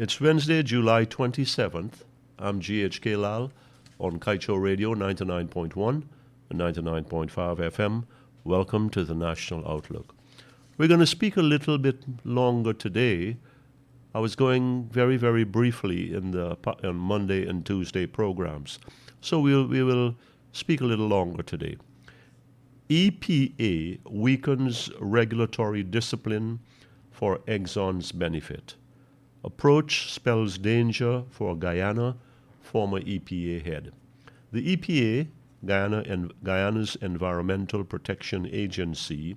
It's Wednesday, July 27th. I'm GHK Lall on Kaieteur Radio 99.1 and 99.5 FM. Welcome to the National Outlook. We're going to speak a little bit longer today. I was going very, very briefly on Monday and Tuesday programs. So we will speak a little longer today. EPA weakens regulatory discipline for Exxon's benefit. Approach spells danger for Guyana, former EPA head. The EPA, Guyana's Environmental Protection Agency,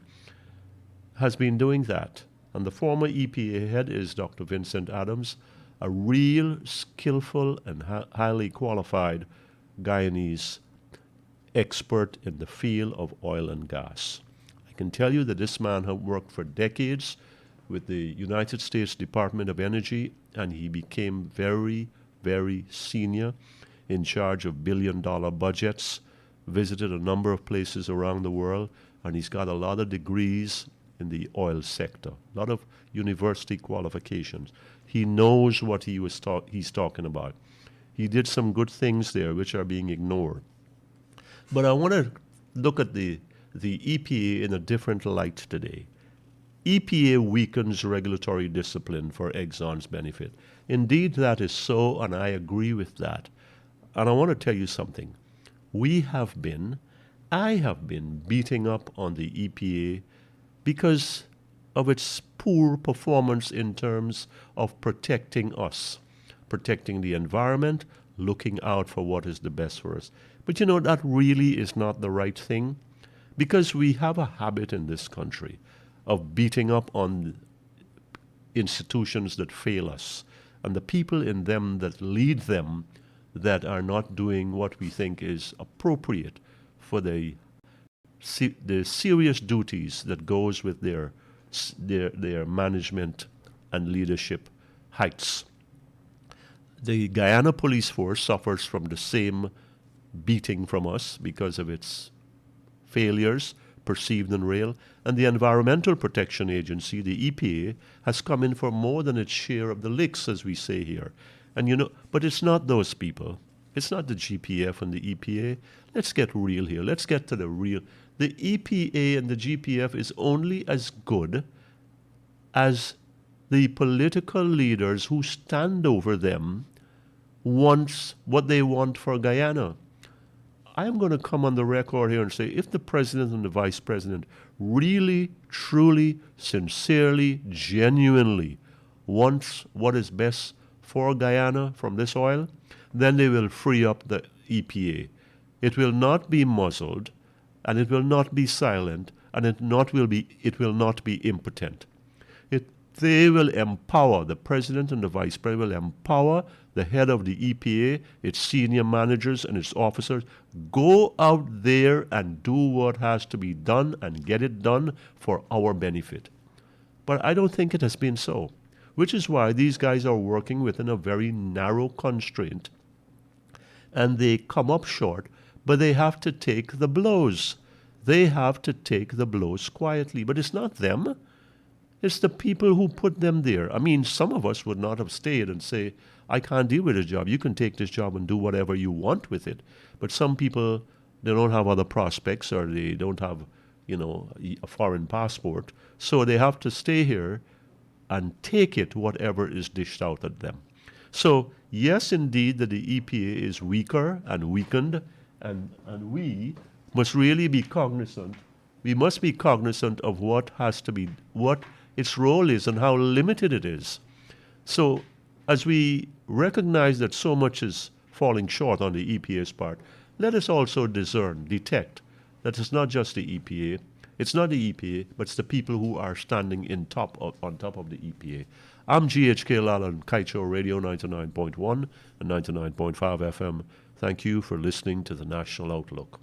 has been doing that. And the former EPA head is Dr. Vincent Adams, a real skillful and highly qualified Guyanese expert in the field of oil and gas. I can tell you that this man has worked for decades with the United States Department of Energy, and he became very, very senior, in charge of billion-dollar budgets, visited a number of places around the world, and he's got a lot of degrees in the oil sector, a lot of university qualifications. He knows what he's talking about. He did some good things there which are being ignored. But I want to look at the EPA in a different light today. EPA weakens regulatory discipline for Exxon's benefit. Indeed, that is so, and I agree with that. And I want to tell you something. I have been beating up on the EPA because of its poor performance in terms of protecting us, protecting the environment, looking out for what is the best for us. But you know, that really is not the right thing, because we have a habit in this country of beating up on institutions that fail us and the people in them that lead them that are not doing what we think is appropriate for the serious duties that goes with their management and leadership heights. The Guyana Police Force suffers from the same beating from us because of its failures perceived in rail, and the Environmental Protection Agency, the EPA, has come in for more than its share of the licks, as we say here. And you know, but it's not those people. It's not the GPF and the EPA. Let's get real here. Let's get to the real. The EPA and the GPF is only as good as the political leaders who stand over them want what they want for Guyana. I am going to come on the record here and say, if the president and the vice president really, truly, sincerely, genuinely wants what is best for Guyana from this oil, then they will free up the EPA. It will not be muzzled, and it will not be silent, and it will not be impotent. They will empower, the president and the vice president will empower the head of the EPA, its senior managers and its officers. Go out there and do what has to be done and get it done for our benefit. But I don't think it has been so, which is why these guys are working within a very narrow constraint, and they come up short, but they have to take the blows. They have to take the blows quietly, but it's not them. It's the people who put them there. I mean, some of us would not have stayed and say, I can't deal with this job. You can take this job and do whatever you want with it. But some people, they don't have other prospects, or they don't have, a foreign passport. So they have to stay here and take it, whatever is dished out at them. So, yes, indeed, that the EPA is weaker and weakened, and we must really be cognizant. We must be cognizant of what its role is and how limited it is. So as we recognize that so much is falling short on the EPA's part, let us also detect that it's not just the EPA, it's not the EPA, but it's the people who are standing on top of the EPA. I'm GHK Lall on Kaieteur Radio 99.1 and 99.5 FM. Thank you for listening to the National Outlook.